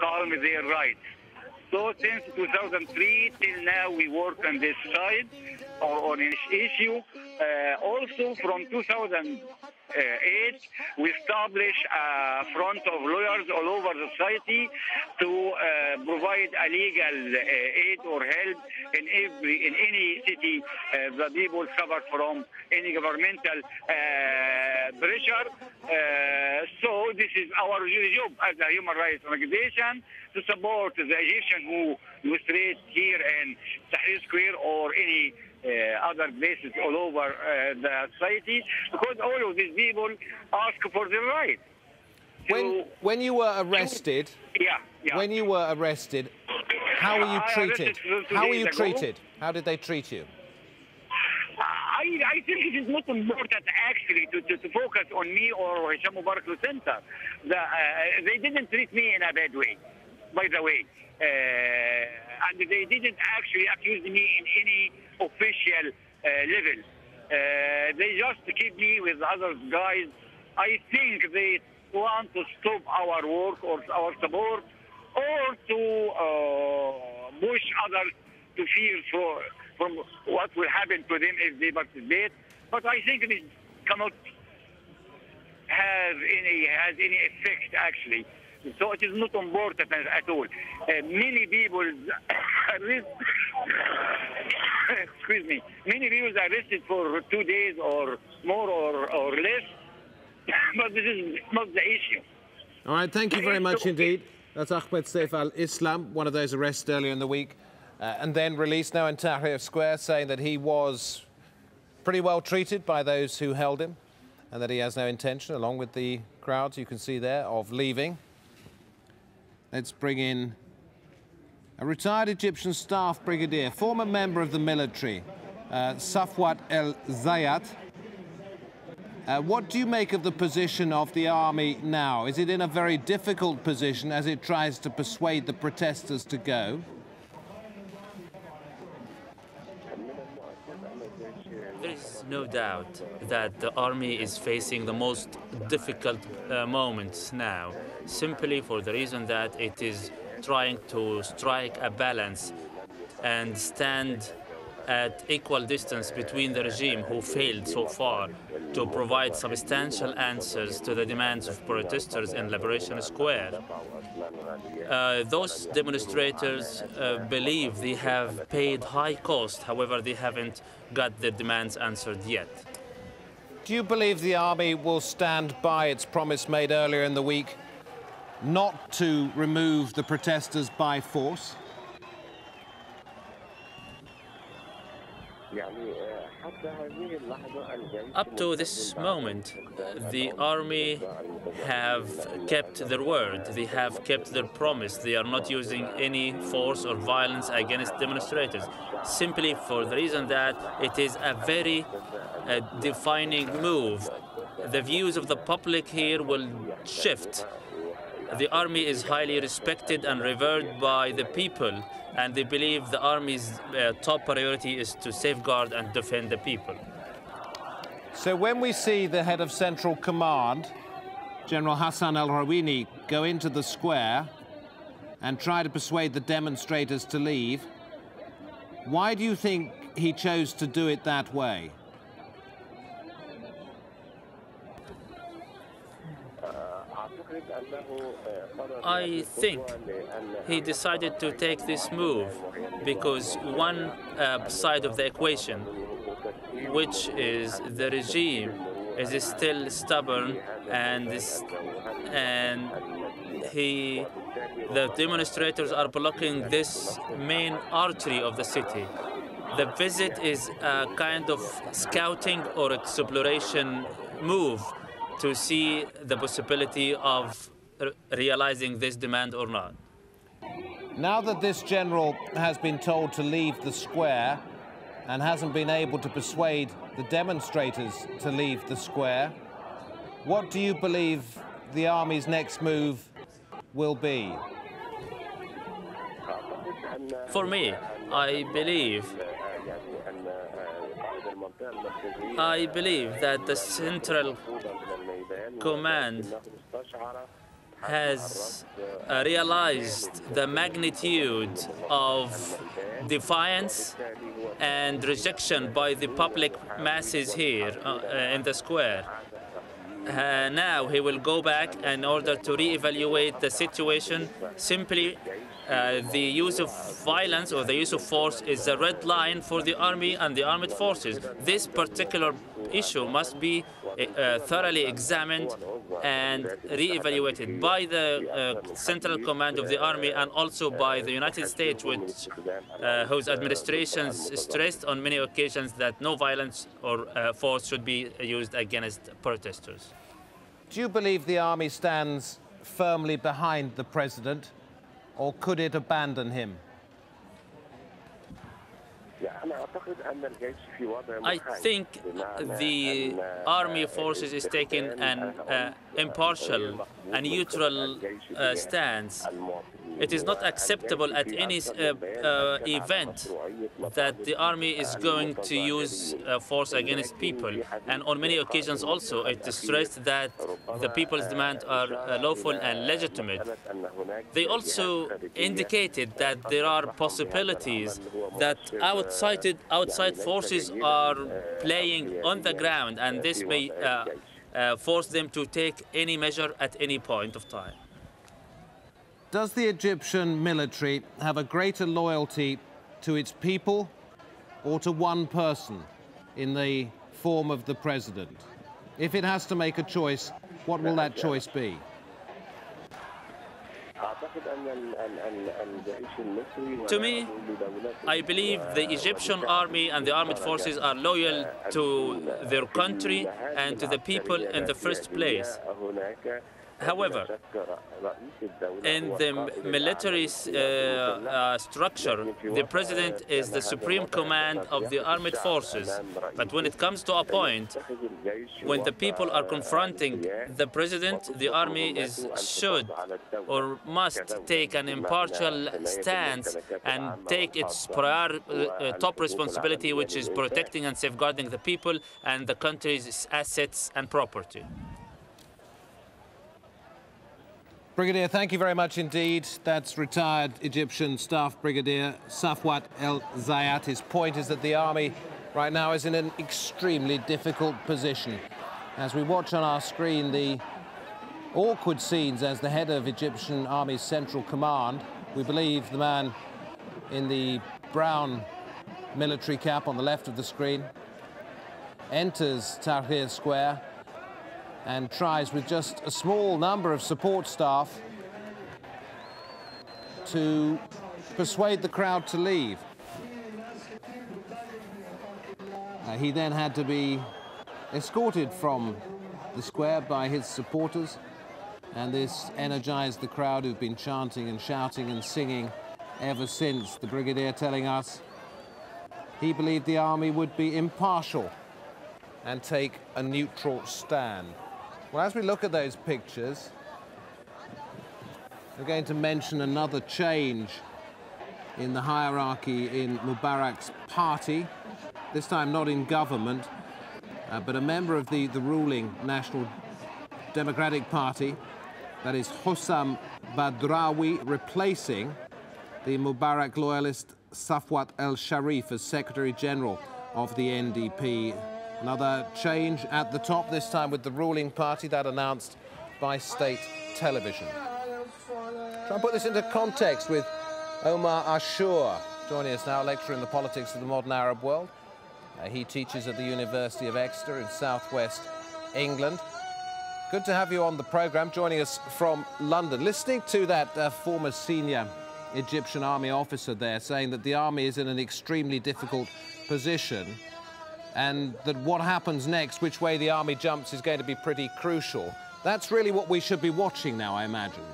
calm their rights. So since 2003 till now, we work on this side or on this issue. Also from 2008, we established a front of lawyers all over the society to provide a legal aid or help in any city the people suffer from any governmental pressure. So this is our job as a human rights organization to support the Egyptian who demonstrate here in Tahrir Square or any other places all over the society, because all of these people ask for their rights. When you were arrested, when you were arrested, how were you treated? How were you treated? How did they treat you? I think it is not important actually to focus on me or Hisham Mubarak Center. They didn't treat me in a bad way, by the way. And they didn't actually accuse me in any official level. They just keep me with other guys. I think they want to stop our work or our support, or to push others to fear from what will happen to them if they participate. But I think this cannot have any effect actually. So it is not important at all. Many people excuse me. Many people are arrested for 2 days or more or less. But this is not the issue. All right, thank you very much indeed. That's Ahmed Saif al-Islam, one of those arrests earlier in the week, and then released now in Tahrir Square, saying that he was pretty well treated by those who held him and that he has no intention, along with the crowds you can see there, of leaving. Let's bring in a retired Egyptian staff brigadier, former member of the military, Safwat El-Zayat. What do you make of the position of the army now? Is it in a very difficult position as it tries to persuade the protesters to go? There is no doubt that the army is facing the most difficult moments now, simply for the reason that it is trying to strike a balance and stand at equal distance between the regime, who failed so far to provide substantial answers to the demands of protesters in Liberation Square. Those demonstrators believe they have paid high cost, however, they haven't got their demands answered yet. Do you believe the army will stand by its promise made earlier in the week not to remove the protesters by force? Up to this moment, the army have kept their word. They have kept their promise. They are not using any force or violence against demonstrators, simply for the reason that it is a very defining move. The views of the public here will shift. The army is highly respected and revered by the people, and they believe the army's top priority is to safeguard and defend the people. So when we see the head of Central Command, General Hassan al-Rawini, go into the square and try to persuade the demonstrators to leave, why do you think he chose to do it that way? I think he decided to take this move because one side of the equation, which is the regime, is still stubborn, and the demonstrators are blocking this main artery of the city. The visit is a kind of scouting or exploration move to see the possibility of realizing this demand or not. Now that this general has been told to leave the square and hasn't been able to persuade the demonstrators to leave the square, what do you believe the army's next move will be? For me, I believe that the Central Command has realized the magnitude of defiance and rejection by the public masses here in the square. Now he will go back in order to re-evaluate the situation. Simply the use of violence or the use of force is a red line for the army and the armed forces. This particular issue must be thoroughly examined and re-evaluated by the Central Command of the Army and also by the United States, whose administrations stressed on many occasions that no violence or force should be used against protesters. Do you believe the army stands firmly behind the president, or could it abandon him? I think the army forces is taking an impartial and neutral stance. It is not acceptable at any event that the army is going to use force against people. And on many occasions also, it is stressed that the people's demands are lawful and legitimate. They also indicated that there are possibilities that outside forces are playing on the ground, and this may force them to take any measure at any point of time. Does the Egyptian military have a greater loyalty to its people or to one person in the form of the president? If it has to make a choice, what will that choice be? To me, I believe the Egyptian army and the armed forces are loyal to their country and to the people in the first place. However, in the military structure, the president is the supreme command of the armed forces. But when it comes to a point when the people are confronting the president, the army should or must take an impartial stance and take its top responsibility, which is protecting and safeguarding the people and the country's assets and property. Brigadier, thank you very much indeed. That's retired Egyptian Staff Brigadier Safwat El-Zayat. His point is that the army right now is in an extremely difficult position. As we watch on our screen the awkward scenes as the head of Egyptian Army's Central Command, we believe the man in the brown military cap on the left of the screen enters Tahrir Square and tries with just a small number of support staff to persuade the crowd to leave. He then had to be escorted from the square by his supporters, and this energized the crowd who've been chanting and shouting and singing ever since. The brigadier telling us he believed the army would be impartial and take a neutral stand. Well, as we look at those pictures, we're going to mention another change in the hierarchy in Mubarak's party, this time not in government, but a member of the ruling National Democratic Party, that is Hossam Badrawi, replacing the Mubarak loyalist Safwat El-Sharif as Secretary General of the NDP. Another change at the top, this time with the ruling party, that announced by state television. Try and put this into context with Omar Ashur, joining us now, lecturer in the politics of the modern Arab world. He teaches at the University of Exeter in southwest England. Good to have you on the programme, joining us from London. Listening to that former senior Egyptian army officer there saying that the army is in an extremely difficult position, and that what happens next, which way the army jumps, is going to be pretty crucial. That's really what we should be watching now, I imagine.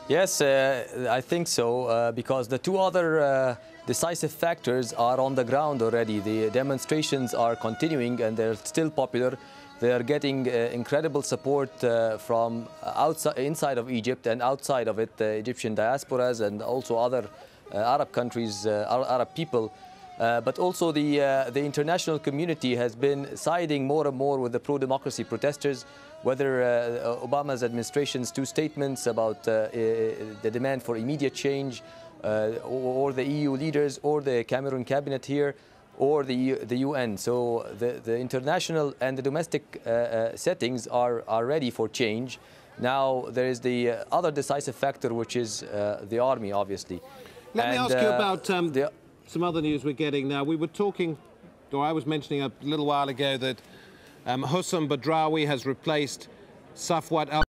Yes, I think so, because the two other decisive factors are on the ground already. The demonstrations are continuing and they're still popular. They are getting incredible support from inside of Egypt and outside of it, the Egyptian diasporas and also other Arab countries, Arab people. But also the international community has been siding more and more with the pro-democracy protesters, whether Obama's administration's two statements about the demand for immediate change, or the EU leaders, or the Cameroon cabinet here, or the UN. So the international and the domestic settings are ready for change. Now there is the other decisive factor, which is the army, obviously. Let me ask you about some other news we're getting now. We were talking, or I was mentioning a little while ago, that Hussam Badrawi has replaced Safwat